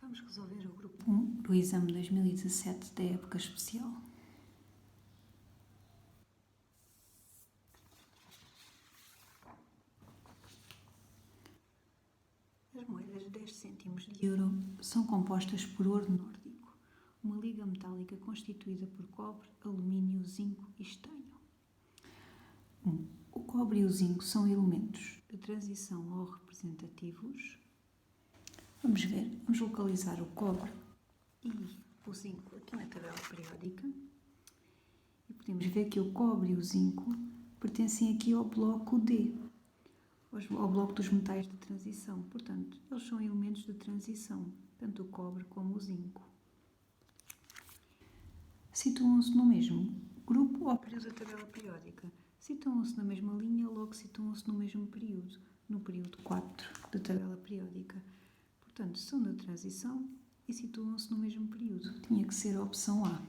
Vamos resolver o grupo 1 do exame 2017 da época especial. As moedas de 10 cêntimos de euro são compostas por ouro nórdico, uma liga metálica constituída por cobre, alumínio, zinco e estanho. O cobre e o zinco são elementos de transição ou representativos. Vamos localizar o cobre e o zinco aqui na tabela periódica e podemos ver que o cobre e o zinco pertencem aqui ao bloco D, ao bloco dos metais de transição. Portanto, eles são elementos de transição, tanto o cobre como o zinco. Situam-se no mesmo grupo ou período da tabela periódica. Situam-se na mesma linha, logo situam-se no mesmo período, no período 4 da tabela periódica. Portanto, são da transição e situam-se no mesmo período. Tinha que ser a opção A.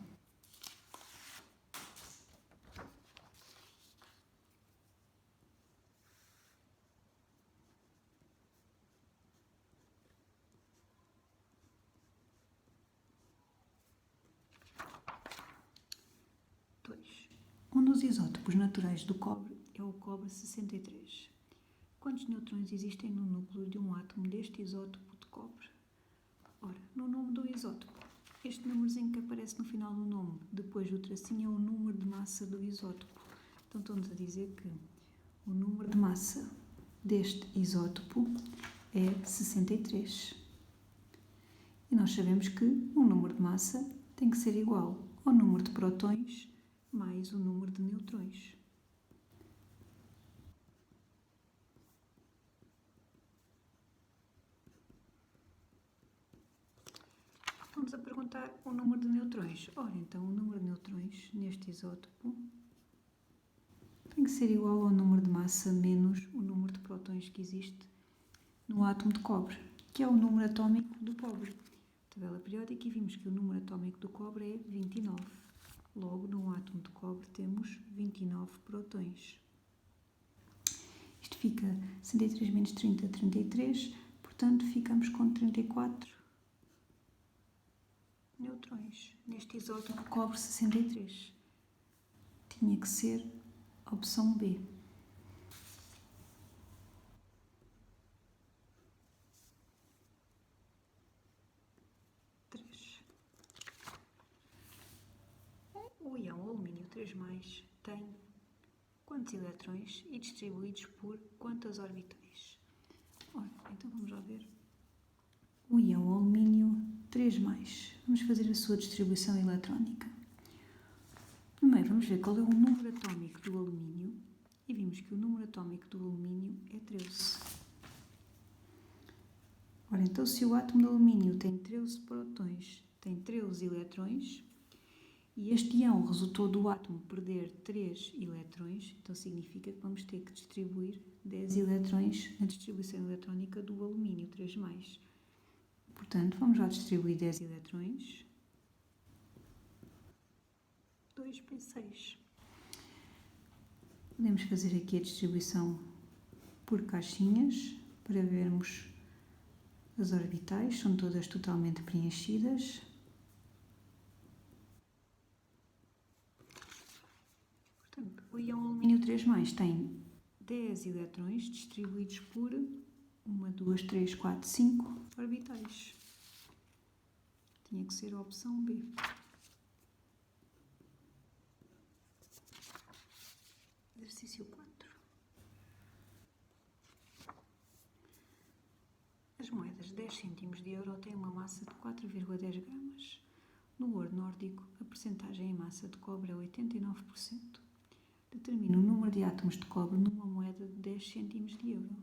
Um dos isótopos naturais do cobre é o cobre 63. Quantos neutrões existem no núcleo de um átomo deste isótopo de cobre? Ora, no nome do isótopo, este númerozinho que aparece no final do nome, depois do tracinho, é o número de massa do isótopo. Então, estamos a dizer que o número de massa deste isótopo é 63. E nós sabemos que o número de massa tem que ser igual ao número de prótons mais o número de neutrões. Vamos a perguntar o número de neutrões. Ora, então, o número de neutrões neste isótopo tem que ser igual ao número de massa menos o número de prótons que existe no átomo de cobre, que é o número atómico do cobre. Tabela periódica, e vimos que o número atómico do cobre é 29. Logo, no átomo de cobre temos 29 prótons. Isto fica 63 menos 30, 33, portanto ficamos com 34 neutrões neste isótopo cobre 63. Tinha que ser a opção B. O íon alumínio 3+, tem quantos eletrões e distribuídos por quantas orbitais? Ora, então vamos lá ver. O íon alumínio 3+. Vamos fazer a sua distribuição eletrónica. Primeiro vamos ver qual é o número atómico do alumínio e vimos que o número atómico do alumínio é 13. Ora, então se o átomo de alumínio tem 13 prótons, tem 13 eletrões, e este íon resultou do átomo perder 3 eletrões, então significa que vamos ter que distribuir 10 eletrões na distribuição eletrónica do alumínio 3+. Portanto, vamos lá distribuir 10 eletrões. 2p6. Podemos fazer aqui a distribuição por caixinhas para vermos as orbitais, são todas totalmente preenchidas. Portanto, o íon alumínio 3+, tem 10 eletrões distribuídos por 1, 2, 3, 4, 5 orbitais. Tinha que ser a opção B. Exercício 4. As moedas de 10 cêntimos de euro têm uma massa de 4,10 gramas. No ouro nórdico, a percentagem em massa de cobre é 89%. Determina o número de átomos de cobre numa moeda de 10 cêntimos de euro.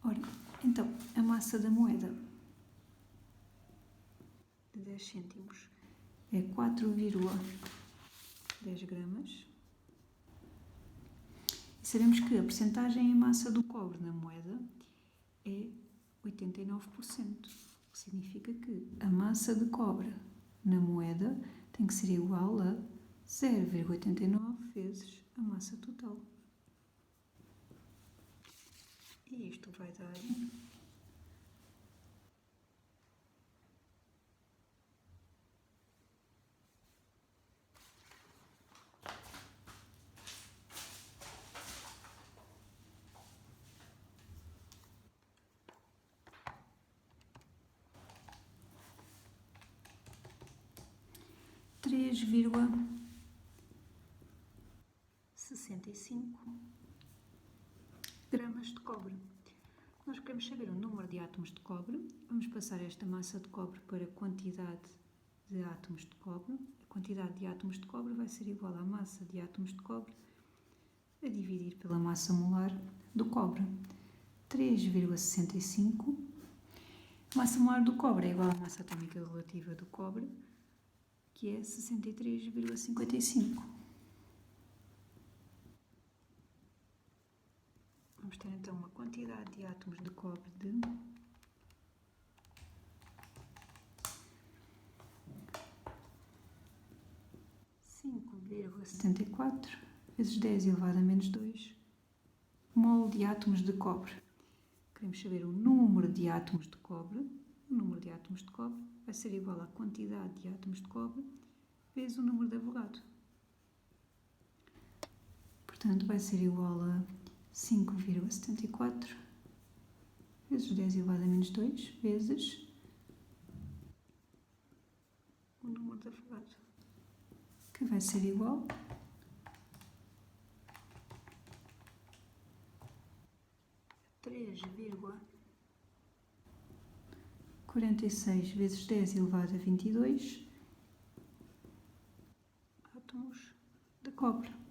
Ora, então, a massa da moeda de 10 cêntimos é 4,10 gramas. E sabemos que a percentagem em massa do cobre na moeda é 89%, o que significa que a massa de cobre na moeda tem que ser igual a 0,89 vezes a massa total. E isto vai dar 3,65 gramas de cobre. Nós queremos saber o número de átomos de cobre. Vamos passar esta massa de cobre para a quantidade de átomos de cobre. A quantidade de átomos de cobre vai ser igual à massa de átomos de cobre a dividir pela massa molar do cobre. 3,65. A massa molar do cobre é igual à massa atómica relativa do cobre, que é 63,55. Vamos ter então uma quantidade de átomos de cobre de 5,74 vezes 10 elevado a menos 2 mol de átomos de cobre. Queremos saber o número de átomos de cobre. O número de átomos de cobre vai ser igual à quantidade de átomos de cobre vezes o número de Avogadro. Portanto, vai ser igual a 5,74 vezes 10 elevado a menos 2 vezes o número de Avogadro, que vai ser igual a 3,46 vezes 10 elevado a 22 átomos de cobre.